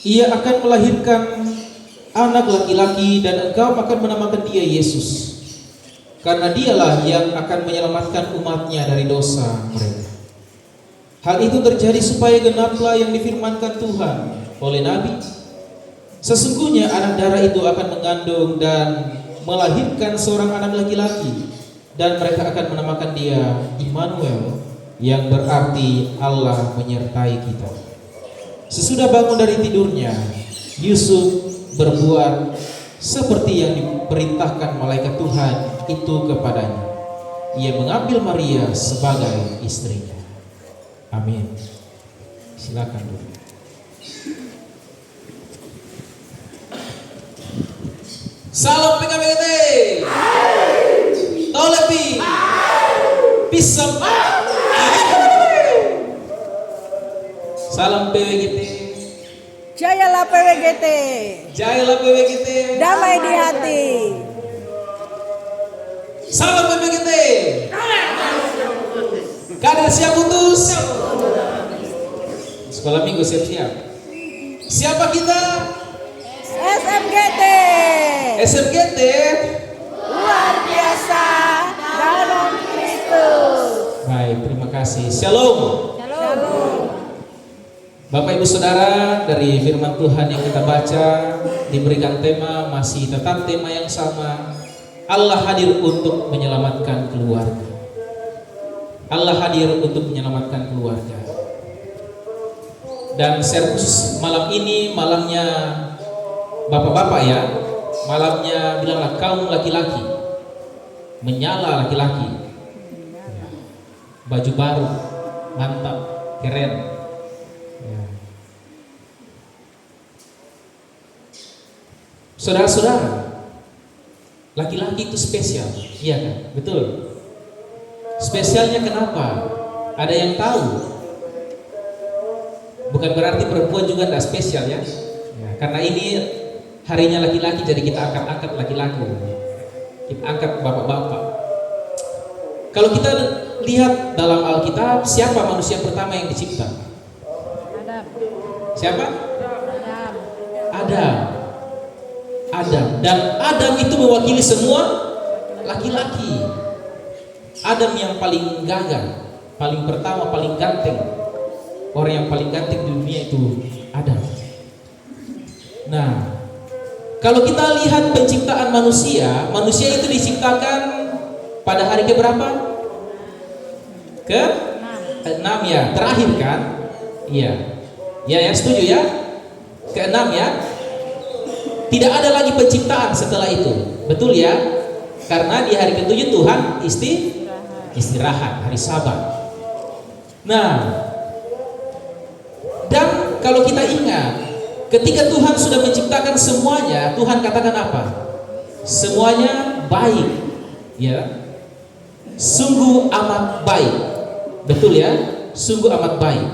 Ia akan melahirkan anak laki-laki dan engkau akan menamakan dia Yesus, karena dialah yang akan menyelamatkan umatnya dari dosa mereka. Hal itu terjadi supaya genaplah yang difirmankan Tuhan oleh Nabi. Sesungguhnya anak darah itu akan mengandung dan melahirkan seorang anak laki-laki, dan mereka akan menamakan dia Immanuel, yang berarti Allah menyertai kita. Sesudah bangun dari tidurnya, Yusuf berbuat seperti yang diperintahkan malaikat Tuhan itu kepadanya. Ia mengambil Maria sebagai istrinya. Amin. Silakan dulu. Salam PKBT. Tolepi. Pisam. Salam PWGT. Jayalah PWGT. Jayalah PWGT. Damai di hati. Salam PWGT. Kader siap putus. Sekolah minggu siap-siap. Siapa kita? SMGT. SMGT. Luar biasa dalam Kristus. Baik, terima kasih. Shalom. Shalom. Bapak Ibu Saudara, dari firman Tuhan yang kita baca diberikan tema masih tetap tema yang sama. Allah hadir untuk menyelamatkan keluarga. Allah hadir untuk menyelamatkan keluarga. Dan share khusus malam ini, malamnya bapak-bapak ya, malamnya bilanglah kaum laki-laki, menyala laki-laki, baju baru, mantap, keren. Saudara-saudara, laki-laki itu spesial, iya kan? Betul. Spesialnya kenapa? Ada yang tahu? Bukan berarti perempuan juga tidak spesial ya. Karena ini harinya laki-laki, jadi kita angkat laki-laki. Kita angkat bapak-bapak. Kalau kita lihat dalam Alkitab, siapa manusia pertama yang dicipta? Adam. Siapa? Adam. Adam. Dan Adam itu mewakili semua laki-laki. Adam yang paling gagah, paling pertama, paling ganteng. Orang yang paling ganteng di dunia itu Adam. Nah, kalau kita lihat penciptaan manusia itu diciptakan pada hari keberapa? Ke-6 ya, terakhir kan? Iya. Ya, setuju ya? Ke-6 ya. Tidak ada lagi penciptaan setelah itu. Betul ya? Karena di hari ke-7 Tuhan istirahat, hari Sabat. Nah, dan kalau kita ingat, ketika Tuhan sudah menciptakan semuanya, Tuhan katakan apa? Semuanya baik, ya. Sungguh amat baik. Betul ya? Sungguh amat baik.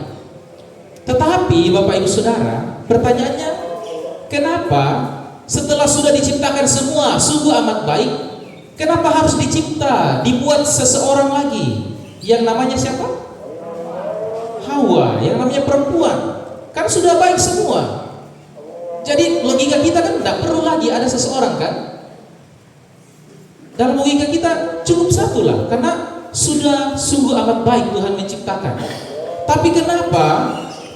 Tetapi Bapak Ibu Saudara, pertanyaannya, kenapa setelah sudah diciptakan semua sungguh amat baik, kenapa harus dibuat seseorang lagi yang namanya siapa? Hawa, yang namanya perempuan. Kan sudah baik semua. Jadi logika kita kan tidak perlu lagi ada seseorang kan? Dalam logika kita cukup satu lah, karena sudah sungguh amat baik Tuhan menciptakan. Tapi kenapa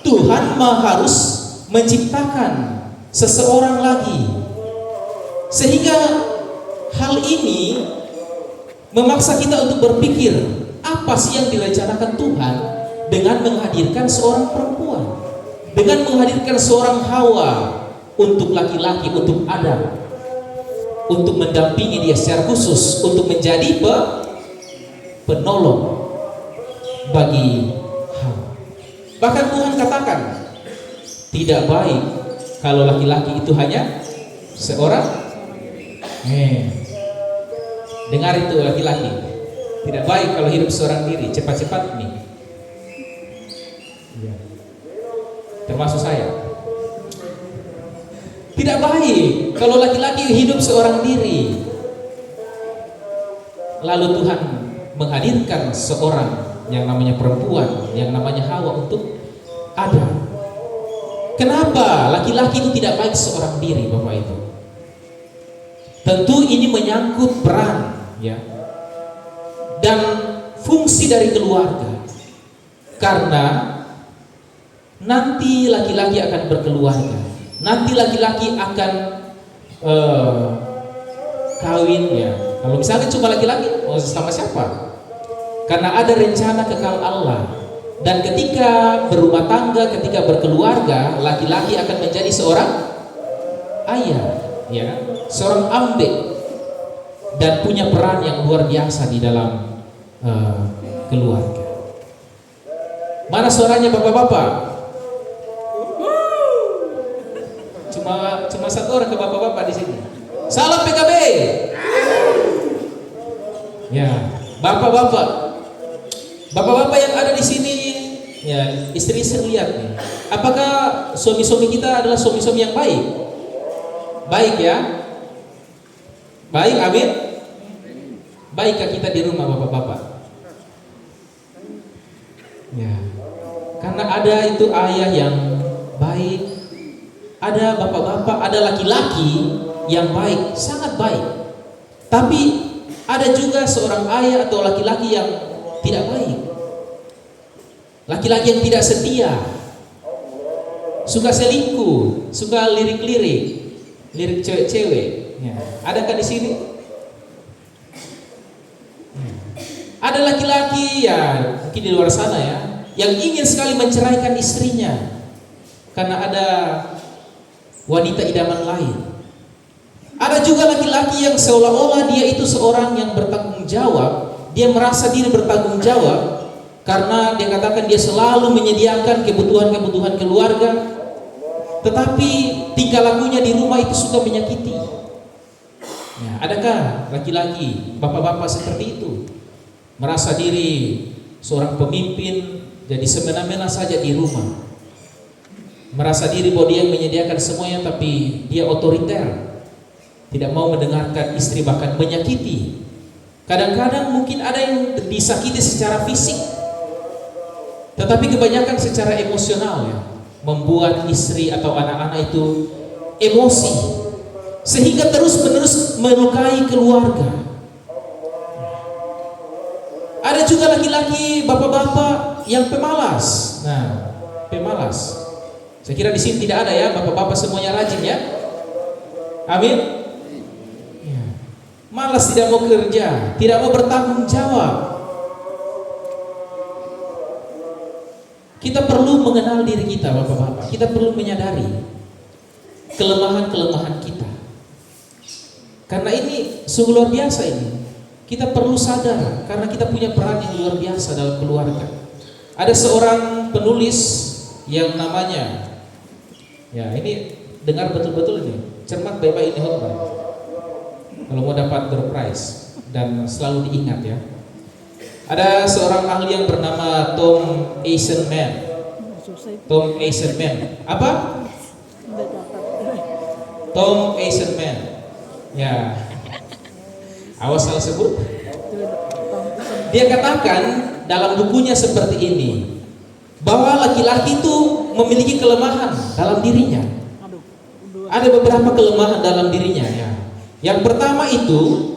Tuhan harus menciptakan seseorang lagi? Sehingga hal ini memaksa kita untuk berpikir, apa sih yang direncanakan Tuhan dengan menghadirkan seorang perempuan, dengan menghadirkan seorang Hawa untuk laki-laki, untuk Adam, untuk mendampingi dia secara khusus, untuk menjadi penolong bagi Hawa. Bahkan Tuhan katakan, tidak baik kalau laki-laki itu hanya seorang. Dengar itu laki-laki, tidak baik kalau hidup seorang diri. Cepat-cepat nih, termasuk saya. Tidak baik kalau laki-laki hidup seorang diri. Lalu Tuhan menghadirkan seorang yang namanya perempuan, yang namanya Hawa untuk Adam. Kenapa laki-laki itu tidak baik seorang diri, Bapak Ibu? Tentu ini menyangkut peran, ya, dan fungsi dari keluarga. Karena nanti laki-laki akan berkeluarga, nanti laki-laki akan kawin, ya. Kalau misalnya cuma laki-laki, mau sama siapa? Karena ada rencana kekal Allah. Dan ketika berumah tangga, ketika berkeluarga, laki-laki akan menjadi seorang ayah, ya, seorang ambe, dan punya peran yang luar biasa di dalam keluarga. Mana suaranya bapak-bapak? Cuma satu orang ke bapak-bapak di sini. Salam PKB. Ya, bapak-bapak yang ada di sini, ya, istri-istri lihat nih. Apakah suami-suami kita adalah suami-suami yang baik? Baik, ya? Baik, amin. Baikkah kita di rumah bapak-bapak? Ya. Karena ada itu ayah yang baik, ada bapak-bapak, ada laki-laki yang baik, sangat baik. Tapi ada juga seorang ayah atau laki-laki yang tidak baik. Laki-laki yang tidak setia, suka selingkuh, suka lirik cewek-cewek. Ya. Adakah di sini? Ada laki-laki, ya, mungkin di luar sana, ya, yang ingin sekali menceraikan istrinya karena ada wanita idaman lain. Ada juga laki-laki yang seolah-olah dia itu seorang yang bertanggung jawab. Dia merasa diri bertanggung jawab karena dia katakan dia selalu menyediakan kebutuhan-kebutuhan keluarga, tetapi tingkah lakunya di rumah itu suka menyakiti. Ya, adakah laki-laki, bapak-bapak seperti itu? Merasa diri seorang pemimpin, jadi semena-mena saja di rumah. Merasa diri bahwa dia menyediakan semuanya, tapi dia otoriter. Tidak mau mendengarkan istri, bahkan menyakiti. Kadang-kadang mungkin ada yang disakiti secara fisik, tetapi kebanyakan secara emosional, ya, membuat istri atau anak-anak itu emosi, sehingga terus-menerus melukai keluarga. Ada juga laki-laki, bapak-bapak yang pemalas. Nah, pemalas. Saya kira di sini tidak ada, ya, bapak-bapak semuanya rajin, ya. Amin. Malas, tidak mau kerja, tidak mau bertanggung jawab. Kita perlu mengenal diri kita, bapak-bapak. Kita perlu menyadari kelemahan-kelemahan kita. Karena ini sungguh luar biasa ini. Kita perlu sadar karena kita punya peran yang luar biasa dalam keluarga. Ada seorang penulis yang namanya, ya, ini dengar betul-betul ini, cermat baik-baik ini khotbah. Kalau mau dapat door prize dan selalu diingat, ya. Ada seorang ahli yang bernama Tom Eisenman. Tom Eisenman. Apa? Tom Eisenman. Ya. Awas salah sebut. Dia katakan dalam bukunya seperti ini, bahwa laki-laki itu memiliki kelemahan dalam dirinya. Ada beberapa kelemahan dalam dirinya, ya. Yang pertama itu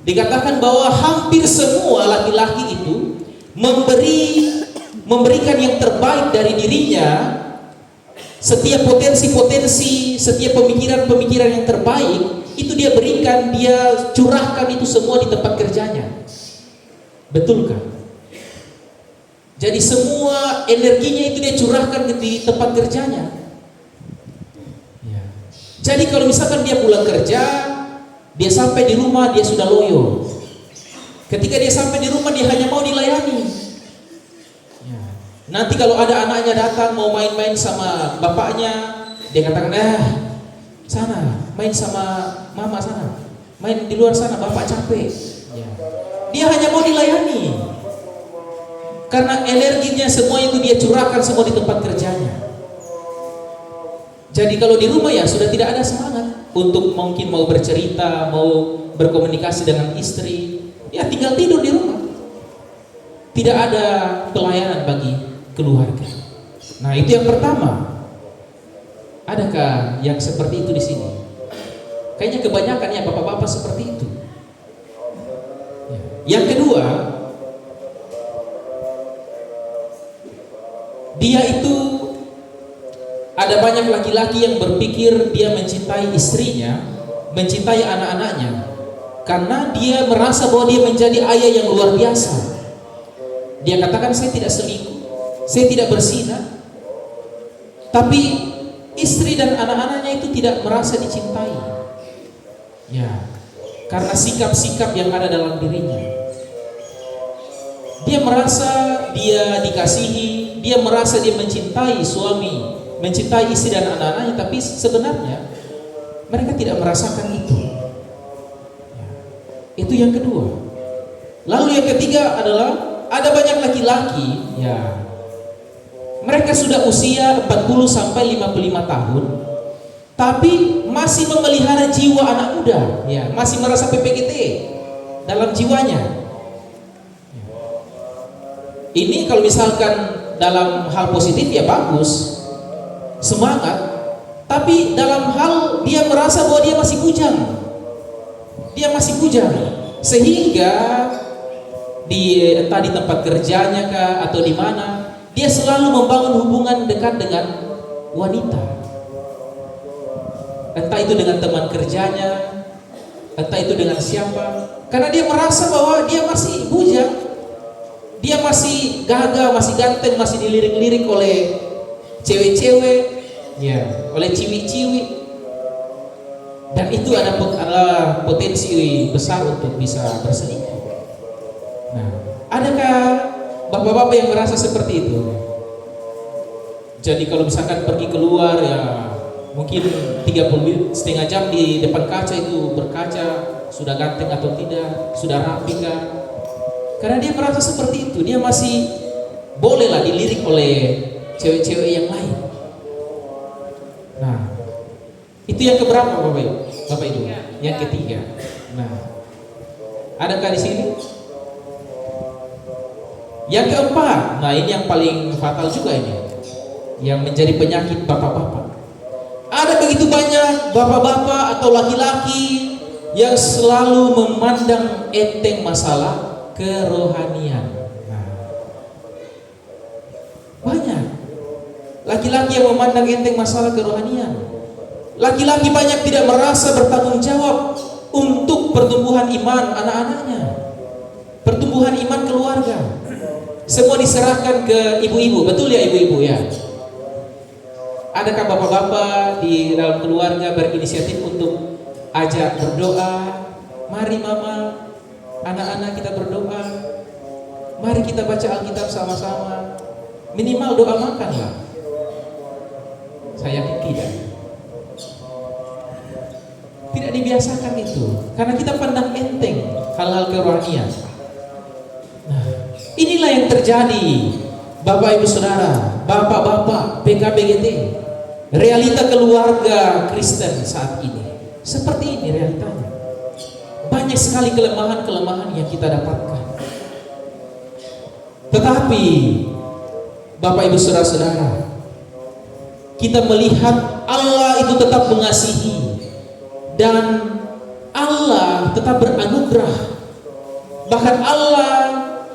dikatakan bahwa hampir semua laki-laki itu memberikan yang terbaik dari dirinya. Setiap potensi-potensi, setiap pemikiran-pemikiran yang terbaik itu dia berikan, dia curahkan itu semua di tempat kerjanya. Betulkah? Jadi semua energinya itu dia curahkan di tempat kerjanya. Jadi kalau misalkan dia pulang kerja, dia sampai di rumah, dia sudah loyo. Ketika dia sampai di rumah, dia hanya mau dilayani. Nanti kalau ada anaknya datang mau main-main sama bapaknya, dia katakan, sana, main sama mama sana, main di luar sana, bapak capek. Dia hanya mau dilayani. Karena energinya semua itu dia curahkan semua di tempat kerjanya. Jadi kalau di rumah, ya, sudah tidak ada semangat untuk mungkin mau bercerita, mau berkomunikasi dengan istri, ya tinggal tidur di rumah. Tidak ada pelayanan bagi keluarga. Nah, itu yang pertama. Adakah yang seperti itu di sini? Kayaknya kebanyakan ya bapak-bapak seperti itu. Ya. Yang kedua, dia itu ada banyak laki-laki yang berpikir dia mencintai istrinya, mencintai anak-anaknya, karena dia merasa bahwa dia menjadi ayah yang luar biasa. Dia katakan, saya tidak selingkuh, saya tidak berzina, tapi istri dan anak-anaknya itu tidak merasa dicintai. Ya, karena sikap-sikap yang ada dalam dirinya. Dia merasa dia dikasihi, dia merasa dia mencintai suami, mencintai istri dan anak-anaknya, tapi sebenarnya mereka tidak merasakan itu. Ya, itu yang kedua. Lalu yang ketiga adalah ada banyak laki-laki, ya, mereka sudah usia 40 sampai 55 tahun, tapi masih memelihara jiwa anak muda, ya, masih merasa PPKT dalam jiwanya. Ini kalau misalkan dalam hal positif ya bagus, semangat, tapi dalam hal dia merasa bahwa dia masih bujang, sehingga entah di tempat kerjanya kah atau di mana, dia selalu membangun hubungan dekat dengan wanita, entah itu dengan teman kerjanya, entah itu dengan siapa, karena dia merasa bahwa dia masih bujang, dia masih gagah, masih ganteng, masih dilirik-lirik oleh cewek-cewek, ya, oleh ciwi-ciwi, dan itu adalah potensi besar untuk bisa berselingkuh. Nah, adakah bapak-bapak yang merasa seperti itu? Jadi kalau misalkan pergi keluar, ya mungkin 30 setengah jam di depan kaca itu berkaca, sudah ganteng atau tidak, sudah rapi kah? Karena dia merasa seperti itu, dia masih bolehlah dilirik oleh cewek-cewek yang lain. Nah, itu yang keberapa Bapak Ibu? Yang ketiga. Nah, adakah di sini? Yang keempat, nah ini yang paling fatal juga ini, yang menjadi penyakit bapak-bapak. Ada begitu banyak bapak-bapak atau laki-laki yang selalu memandang enteng masalah kerohanian. Nah, banyak laki-laki yang memandang enteng masalah kerohanian. Laki-laki banyak tidak merasa bertanggung jawab untuk pertumbuhan iman anak-anaknya, pertumbuhan iman keluarga. Semua diserahkan ke ibu-ibu, betul ya ibu-ibu ya? Adakah bapak-bapak di dalam keluarga berinisiatif untuk ajak berdoa? Mari mama, anak-anak kita berdoa. Mari kita baca Alkitab sama-sama. Minimal doa makan lah. Saya yakin tidak. Tidak dibiasakan itu, karena kita pandang enteng hal-hal kerohanian. Nah, inilah yang terjadi, Bapak Ibu Saudara, Bapak-bapak PKBGT, realita keluarga Kristen saat ini. Seperti ini realitanya. Banyak sekali kelemahan-kelemahan yang kita dapatkan. Tetapi Bapak Ibu Saudara-saudara, kita melihat Allah itu tetap mengasihi, dan Allah tetap beranugerah. Bahkan Allah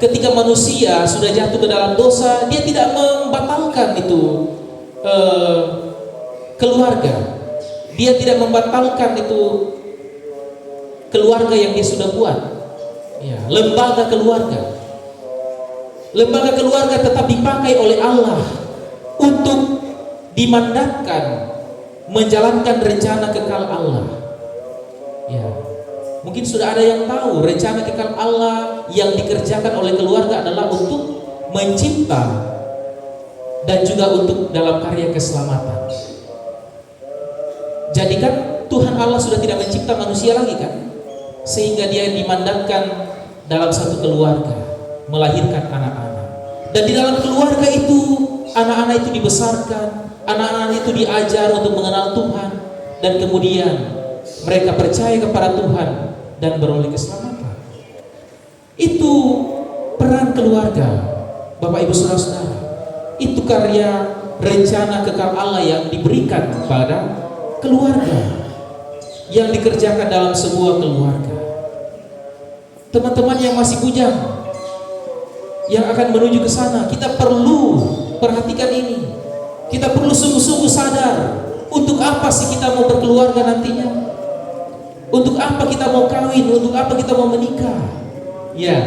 ketika manusia sudah jatuh ke dalam dosa, dia tidak membatalkan itu keluarga. Dia tidak membatalkan itu keluarga yang dia sudah buat. Ya, lembaga keluarga. Lembaga keluarga tetap dipakai oleh Allah untuk dimandatkan menjalankan rencana kekal Allah. Ya, mungkin sudah ada yang tahu rencana kekal Allah yang dikerjakan oleh keluarga adalah untuk mencipta dan juga untuk dalam karya keselamatan. Jadi kan Tuhan Allah sudah tidak mencipta manusia lagi kan, sehingga dia dimandatkan dalam satu keluarga melahirkan anak-anak, dan di dalam keluarga itu anak-anak itu dibesarkan, anak-anak itu diajar untuk mengenal Tuhan, dan kemudian mereka percaya kepada Tuhan dan beroleh keselamatan. Itu peran keluarga, Bapak Ibu Saudara-saudara. Itu karya rencana kekal Allah yang diberikan kepada keluarga, yang dikerjakan dalam sebuah keluarga. Teman-teman yang masih bujang, yang akan menuju ke sana, kita perlu perhatikan ini. Kita perlu sungguh-sungguh sadar, untuk apa sih kita mau berkeluarga nantinya? Untuk apa kita mau kawin? Untuk apa kita mau menikah? Ya,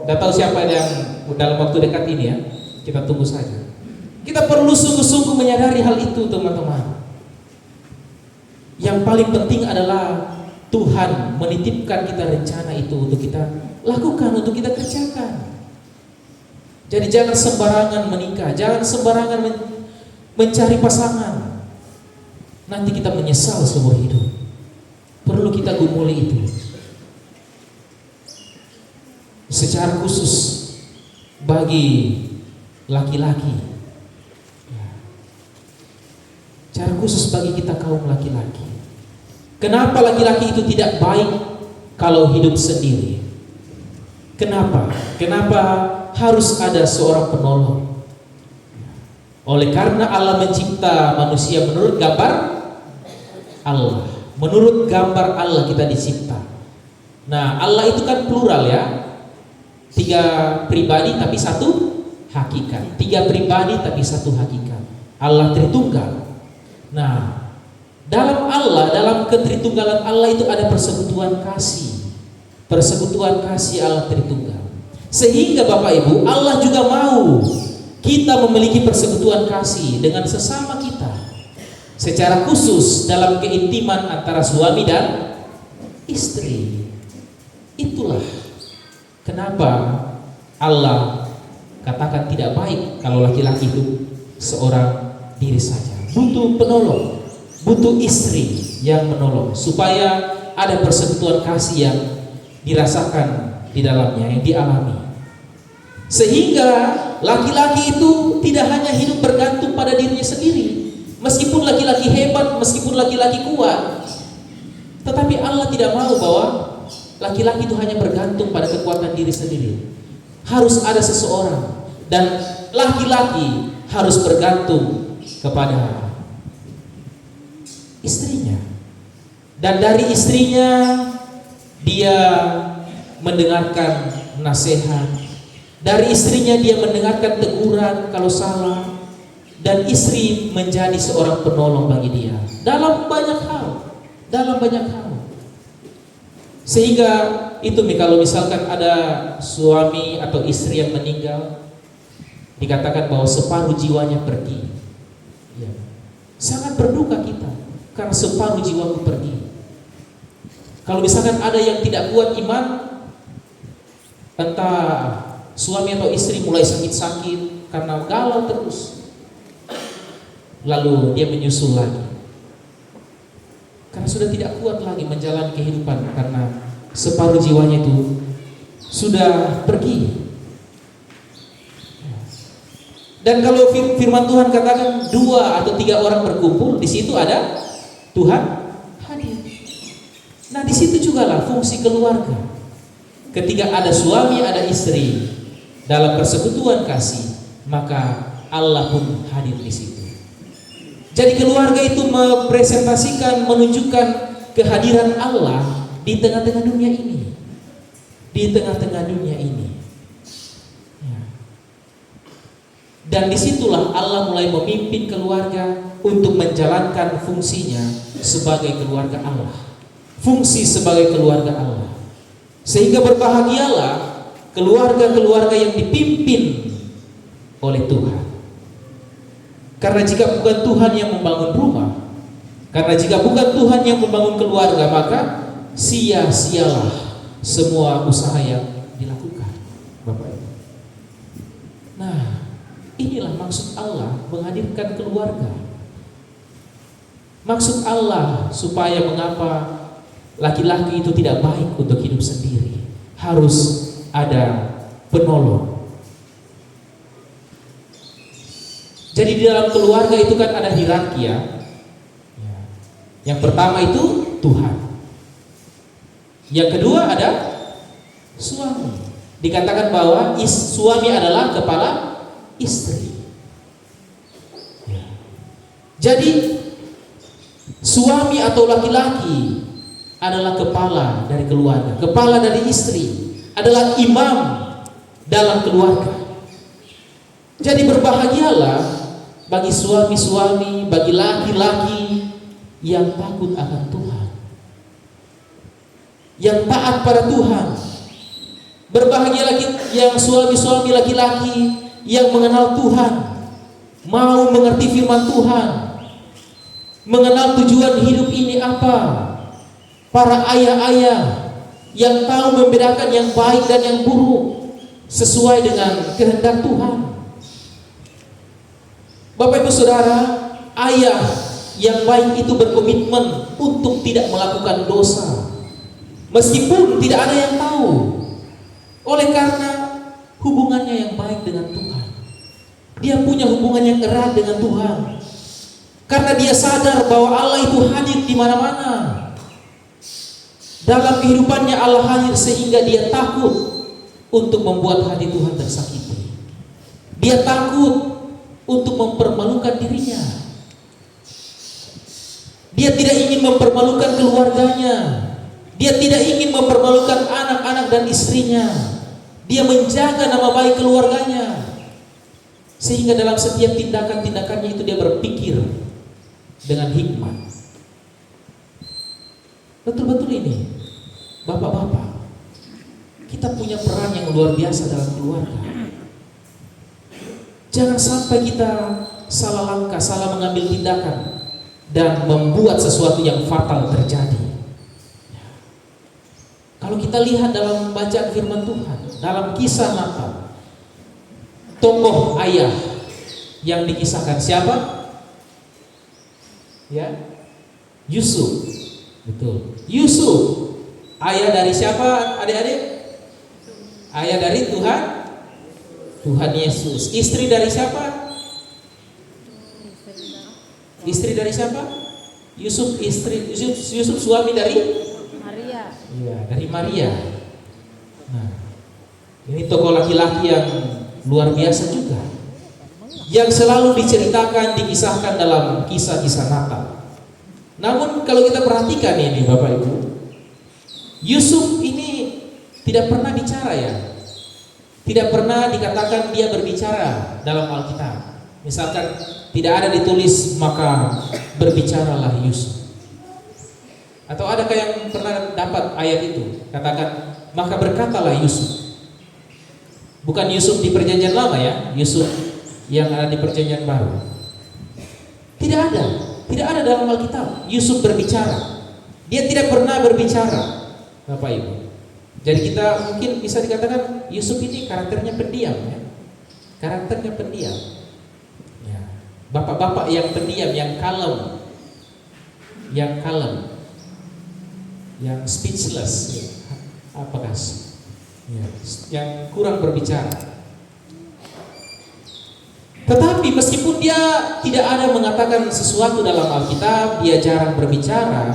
tidak tahu siapa yang dalam waktu dekat ini ya. Kita tunggu saja. Kita perlu sungguh-sungguh menyadari hal itu, teman-teman. Yang paling penting adalah Tuhan menitipkan kita rencana itu untuk kita lakukan, untuk kita kerjakan. Jadi jangan sembarangan menikah, jangan sembarangan mencari pasangan. Nanti kita menyesal seumur hidup. Perlu kita gumuli itu. Secara khusus bagi laki-laki, secara khusus bagi kita kaum laki-laki. Kenapa laki-laki itu tidak baik kalau hidup sendiri? Kenapa? Kenapa harus ada seorang penolong? Oleh karena Allah mencipta manusia menurut gambar Allah. Menurut gambar Allah kita dicipta. Nah, Allah itu kan plural ya. 3 pribadi tapi 1 hakikat. 3 pribadi tapi 1 hakikat. Allah Tritunggal. Nah, dalam Allah, dalam ketritunggalan Allah itu ada persekutuan kasih. Persekutuan kasih Allah Tritunggal. Sehingga Bapak Ibu, Allah juga mau kita memiliki persekutuan kasih dengan sesama kita. Secara khusus dalam keintiman antara suami dan istri. Itulah kenapa Allah katakan tidak baik kalau laki-laki itu seorang diri saja. Butuh penolong, butuh istri yang menolong supaya ada persekutuan kasih yang dirasakan di dalamnya, yang dialami. Sehingga laki-laki itu tidak hanya hidup bergantung pada dirinya sendiri. Meskipun laki-laki hebat, meskipun laki-laki kuat, tetapi Allah tidak mau bahwa laki-laki itu hanya bergantung pada kekuatan diri sendiri. Harus ada seseorang, dan laki-laki harus bergantung kepada istrinya. Dan dari istrinya dia mendengarkan nasihat. Dari istrinya dia mendengarkan teguran kalau salah. Dan istri menjadi seorang penolong bagi dia dalam banyak hal, dalam banyak hal. Sehingga itu kalau misalkan ada suami atau istri yang meninggal, dikatakan bahwa separuh jiwanya pergi. Ya. Sangat berduka kita karena separuh jiwaku pergi. Kalau misalkan ada yang tidak kuat iman, entah suami atau istri mulai sakit-sakit karena galau terus, lalu dia menyusul lagi karena sudah tidak kuat lagi menjalani kehidupan karena separuh jiwanya itu sudah pergi. Dan kalau firman Tuhan katakan 2 atau 3 orang berkumpul, di situ ada Tuhan hadir. Nah, di situ juga lah fungsi keluarga. Ketika ada suami, ada istri dalam persekutuan kasih, maka Allah pun hadir di situ. Jadi keluarga itu merepresentasikan, menunjukkan kehadiran Allah di tengah-tengah dunia ini. Di tengah-tengah dunia ini. Ya. Dan disitulah Allah mulai memimpin keluarga untuk menjalankan fungsinya sebagai keluarga Allah. Fungsi sebagai keluarga Allah. Sehingga berbahagialah keluarga-keluarga yang dipimpin oleh Tuhan. Karena jika bukan Tuhan yang membangun rumah, karena jika bukan Tuhan yang membangun keluarga, maka sia-sialah semua usaha yang dilakukan, Bapak Ibu. Nah, inilah maksud Allah menghadirkan keluarga. Maksud Allah supaya mengapa laki-laki itu tidak baik untuk hidup sendiri, harus ada penolong. Jadi di dalam keluarga itu kan ada hierarki ya. Yang pertama itu Tuhan. Yang kedua ada suami. Dikatakan bahwa suami adalah kepala istri. Ya. Jadi suami atau laki-laki adalah kepala dari keluarga, kepala dari istri, adalah imam dalam keluarga. Jadi berbahagialah bagi suami-suami, bagi laki-laki yang takut akan Tuhan, yang taat pada Tuhan. Berbahagialah yang suami-suami laki-laki yang mengenal Tuhan, mau mengerti firman Tuhan, mengenal tujuan hidup ini apa. Para ayah-ayah yang tahu membedakan yang baik dan yang buruk sesuai dengan kehendak Tuhan. Bapak Ibu Saudara, ayah yang baik itu berkomitmen untuk tidak melakukan dosa meskipun tidak ada yang tahu, oleh karena hubungannya yang baik dengan Tuhan. Dia punya hubungan yang erat dengan Tuhan karena dia sadar bahwa Allah itu hadir di mana-mana. Dalam kehidupannya Allah hadir sehingga dia takut untuk membuat hati Tuhan tersakiti. Dia takut untuk mempermalukan dirinya. Dia tidak ingin mempermalukan keluarganya. Dia tidak ingin mempermalukan anak-anak dan istrinya. Dia menjaga nama baik keluarganya. Sehingga dalam setiap tindakan-tindakannya itu dia berpikir dengan hikmat. Betul-betul ini, bapak-bapak, kita punya peran yang luar biasa dalam keluarga. Jangan sampai kita salah langkah, salah mengambil tindakan dan membuat sesuatu yang fatal terjadi. Kalau kita lihat dalam bacaan firman Tuhan, dalam kisah Natal, tokoh ayah yang dikisahkan siapa? Ya, Yusuf. Betul. Yusuf, ayah dari siapa, adik-adik? Ayah dari Tuhan, Tuhan Yesus. Istri dari siapa? Istri dari siapa? Yusuf, istri Yusuf suami dari Maria. Iya, dari Maria. Nah, ini tokoh laki-laki yang luar biasa juga, yang selalu diceritakan, dikisahkan dalam kisah-kisah Natal. Namun kalau kita perhatikan ini Bapak Ibu, Yusuf ini tidak pernah bicara ya. Tidak pernah dikatakan dia berbicara dalam Alkitab. Misalkan tidak ada ditulis maka berbicaralah Yusuf. Atau adakah yang pernah dapat ayat itu? Katakan maka berkatalah Yusuf. Bukan Yusuf di perjanjian lama ya, Yusuf yang ada di perjanjian baru. Tidak ada. Tidak ada dalam Alkitab Yusuf berbicara. Dia tidak pernah berbicara, Bapak Ibu. Jadi kita mungkin bisa dikatakan Yusuf ini karakternya pendiam ya. Karakternya pendiam ya. Bapak-bapak yang pendiam, yang kalem, yang speechless ya. Apakah ya, yang kurang berbicara. Tetapi meskipun dia tidak ada mengatakan sesuatu dalam Alkitab, dia jarang berbicara,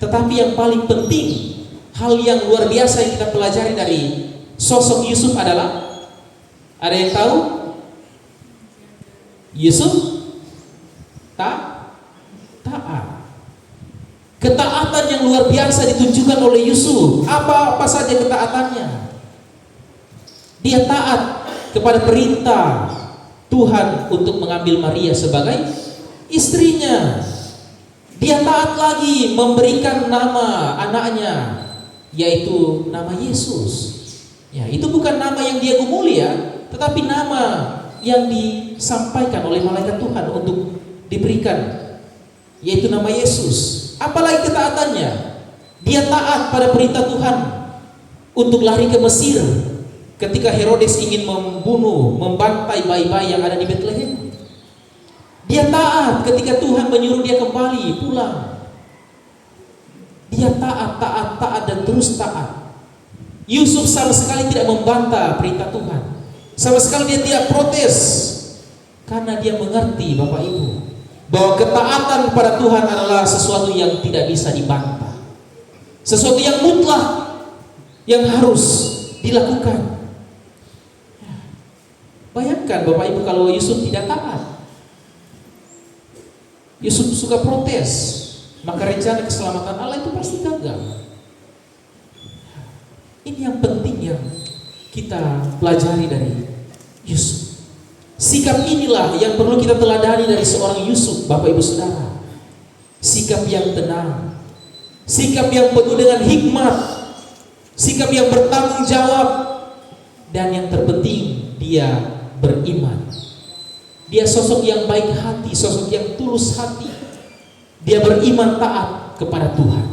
tetapi yang paling penting, hal yang luar biasa yang kita pelajari dari sosok Yusuf adalah, ada yang tahu? Yusuf taat. Ketaatan yang luar biasa ditunjukkan oleh Yusuf. Apa saja ketaatannya? Dia taat kepada perintah Tuhan untuk mengambil Maria sebagai istrinya. Dia taat lagi memberikan nama anaknya, yaitu nama Yesus. Ya, itu bukan nama yang dia gumuli ya, tetapi nama yang disampaikan oleh malaikat Tuhan untuk diberikan, yaitu nama Yesus. Apalagi ketaatannya? Dia taat pada perintah Tuhan untuk lari ke Mesir ketika Herodes ingin membantai bayi-bayi yang ada di Bethlehem. Dia taat ketika Tuhan menyuruh dia kembali pulang. Dia taat dan terus taat. Yusuf sama sekali tidak membantah perintah Tuhan. Sama sekali dia tidak protes, karena dia mengerti Bapak Ibu bahwa ketaatan pada Tuhan adalah sesuatu yang tidak bisa dibantah, sesuatu yang mutlak yang harus dilakukan. Bayangkan Bapak Ibu kalau Yusuf tidak taat, Yusuf suka protes, maka rencana keselamatan Allah itu pasti gagal. Ini yang penting yang kita pelajari dari Yusuf. Sikap inilah yang perlu kita teladani dari seorang Yusuf, Bapak Ibu Saudara. Sikap yang tenang, sikap yang penuh dengan hikmat, sikap yang bertanggung jawab, dan yang terpenting dia beriman. Dia sosok yang baik hati, sosok yang tulus hati. Dia beriman taat kepada Tuhan.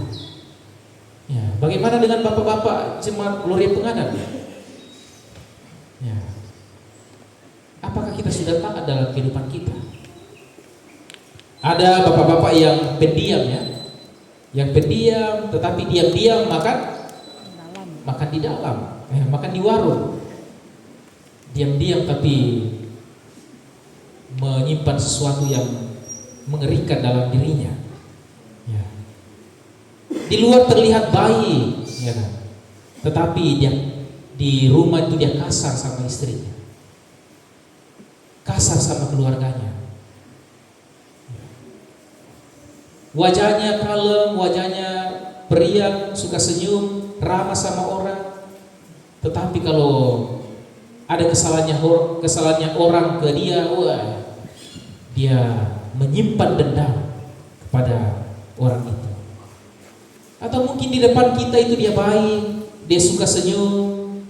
Ya, bagaimana dengan bapak-bapak jemaat Gloria Pengadam? Ya. Apakah kita sudah taat dalam kehidupan kita? Ada bapak-bapak yang pendiam ya, yang pendiam tetapi diam-diam makan di dalam, makan di warung. Diam-diam tapi menyimpan sesuatu yang mengerikan dalam dirinya. Ya. Di luar terlihat baik, ya kan? Tetapi dia di rumah itu dia kasar sama istrinya, kasar sama keluarganya. Wajahnya kalem, wajahnya periang, suka senyum, ramah sama orang. Tetapi kalau ada kesalahannya orang ke dia, wah, dia menyimpan dendam kepada orang itu. Atau mungkin di depan kita itu dia baik, dia suka senyum,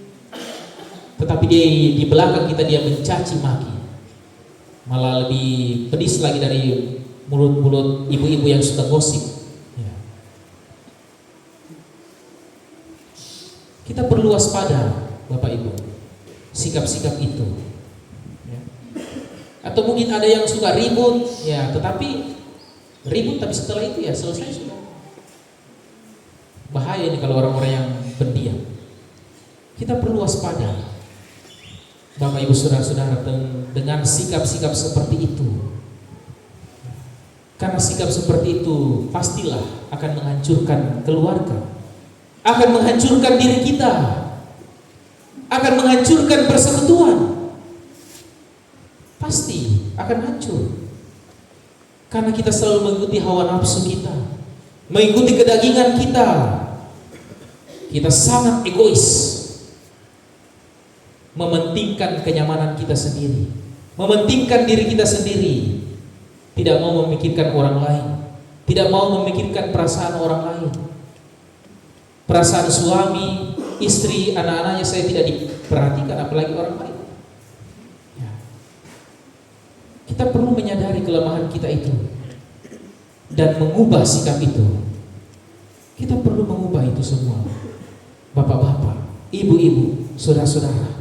tetapi di belakang kita dia mencaci maki. Malah lebih pedis lagi dari mulut-mulut ibu-ibu yang suka gosip. Ya. Kita perlu waspada, Bapak Ibu, sikap-sikap itu. Ya. Atau mungkin ada yang suka ribut, ya, tetapi ribut tapi setelah itu ya selesai sudah. Bahaya ini kalau orang-orang yang pendiam. Kita perlu waspada, Bapak Ibu Saudara-saudara, dengan sikap-sikap seperti itu. Karena sikap seperti itu pastilah akan menghancurkan keluarga, akan menghancurkan diri kita, akan menghancurkan persekutuan. Pasti akan hancur. Karena kita selalu mengikuti hawa nafsu kita, mengikuti kedagingan kita. Kita sangat egois, mementingkan kenyamanan kita sendiri, mementingkan diri kita sendiri, tidak mau memikirkan orang lain, tidak mau memikirkan perasaan orang lain. Perasaan suami, istri, anak-anaknya saya tidak diperhatikan, apalagi orang lain. Ya. Kita perlu menyadari kelemahan kita itu dan mengubah sikap itu. Kita perlu mengubah itu semua, bapak-bapak, ibu-ibu, saudara-saudara.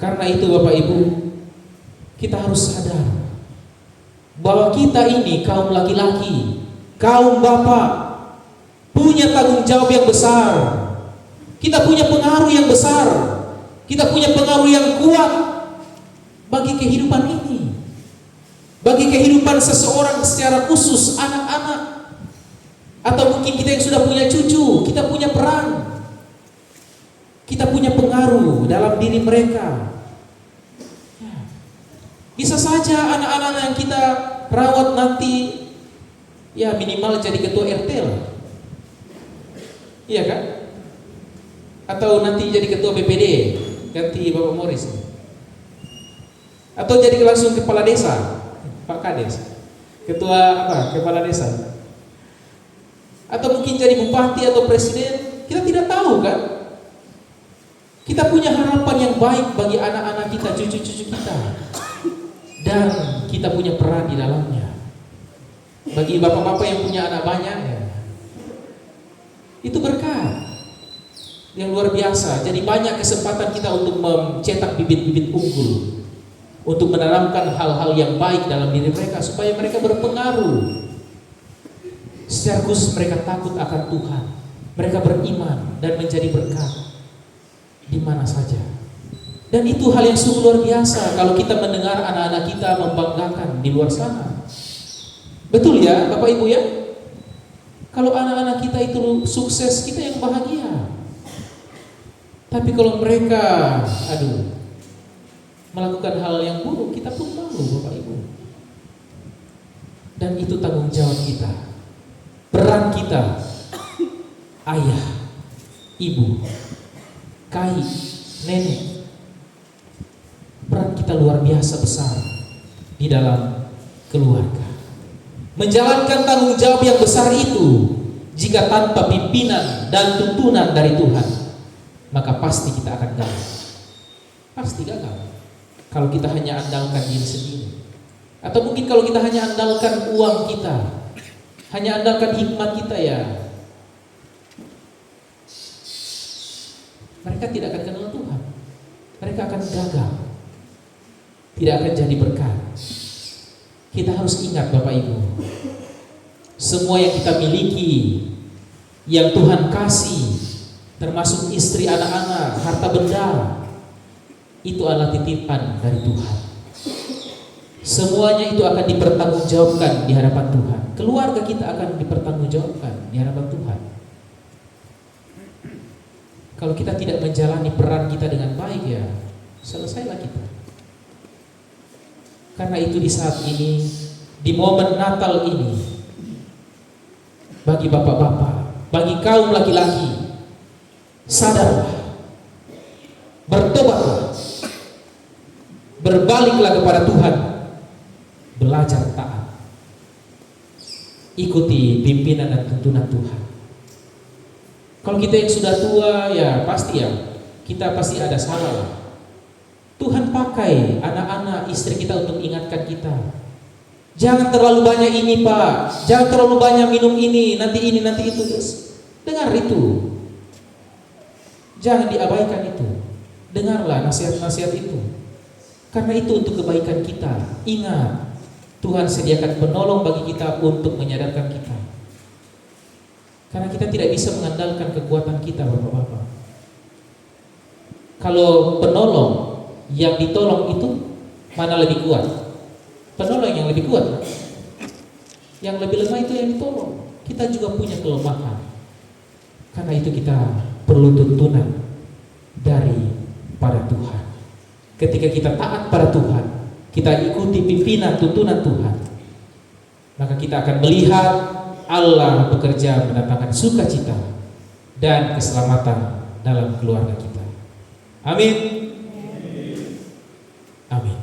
Karena itu Bapak Ibu, kita harus sadar bahwa kita ini kaum laki-laki, kaum bapak, punya tanggung jawab yang besar. Kita punya pengaruh yang besar, kita punya pengaruh yang kuat bagi kehidupan ini, bagi kehidupan seseorang secara khusus, anak-anak, atau mungkin kita yang sudah punya cucu. Kita punya peran, kita punya pengaruh dalam diri mereka. Bisa saja anak-anak yang kita rawat nanti ya minimal jadi ketua RT lah, iya kan? Atau nanti jadi ketua BPD ganti Bapak Morris, atau jadi langsung kepala desa, Pak Kades, ketua kepala desa, atau mungkin jadi bupati atau presiden. Kita tidak tahu kan? Kita punya harapan yang baik bagi anak-anak kita, cucu-cucu kita, dan kita punya peran di dalamnya. Bagi bapak-bapak yang punya anak banyak, ya, itu berkah yang luar biasa. Jadi banyak kesempatan kita untuk mencetak bibit-bibit unggul, untuk menanamkan hal-hal yang baik dalam diri mereka supaya mereka berpengaruh. Secara khusus mereka takut akan Tuhan, mereka beriman dan menjadi berkat di mana saja. Dan itu hal yang sungguh luar biasa kalau kita mendengar anak-anak kita membanggakan di luar sana. Betul ya Bapak Ibu ya? Kalau anak-anak kita itu sukses, kita yang bahagia. Tapi kalau mereka, melakukan hal yang buruk, kita pun malu Bapak Ibu. Dan itu tanggung jawab kita, peran kita, ayah, ibu, kai, nenek. Peran kita luar biasa besar di dalam keluarga. Menjalankan tanggung jawab yang besar itu, jika tanpa pimpinan dan tuntunan dari Tuhan, maka pasti kita akan gagal. Pasti gagal. Kalau kita hanya andalkan diri sendiri, atau mungkin kalau kita hanya andalkan uang kita, hanya andalkan hikmat kita, ya mereka tidak akan kenal Tuhan. Mereka akan gagal, tidak akan jadi berkat. Kita harus ingat Bapak Ibu, semua yang kita miliki, yang Tuhan kasih, termasuk istri, anak-anak, harta benda, itu adalah titipan dari Tuhan. Semuanya itu akan dipertanggungjawabkan di hadapan Tuhan. Keluarga kita akan dipertanggungjawabkan di hadapan Tuhan. Kalau kita tidak menjalani peran kita dengan baik, ya selesailah kita. Karena itu di saat ini, di momen Natal ini, bagi bapak-bapak, bagi kaum laki-laki, sadarlah, bertobatlah, berbaliklah kepada Tuhan, belajar taat, ikuti pimpinan dan tuntunan Tuhan. Kalau kita yang sudah tua, ya pasti kita pasti ada salah. Tuhan pakai anak-anak, istri kita untuk ingatkan kita. Jangan terlalu banyak ini Pak, jangan terlalu banyak minum ini, nanti itu. Dengar itu, jangan diabaikan itu. Dengarlah nasihat-nasihat itu, karena itu untuk kebaikan kita. Ingat, Tuhan sediakan penolong bagi kita untuk menyadarkan kita. Karena kita tidak bisa mengandalkan kekuatan kita, Bapak-bapak. Kalau penolong yang ditolong itu mana lebih kuat? Penolong yang lebih kuat, kan? Yang lebih lemah itu yang ditolong. Kita juga punya kelemahan. Karena itu kita perlu tuntunan daripada Tuhan. Ketika kita taat pada Tuhan, kita ikuti pimpinan tuntunan Tuhan, maka kita akan melihat Allah bekerja mendatangkan sukacita dan keselamatan dalam keluarga kita. Amin. Amin.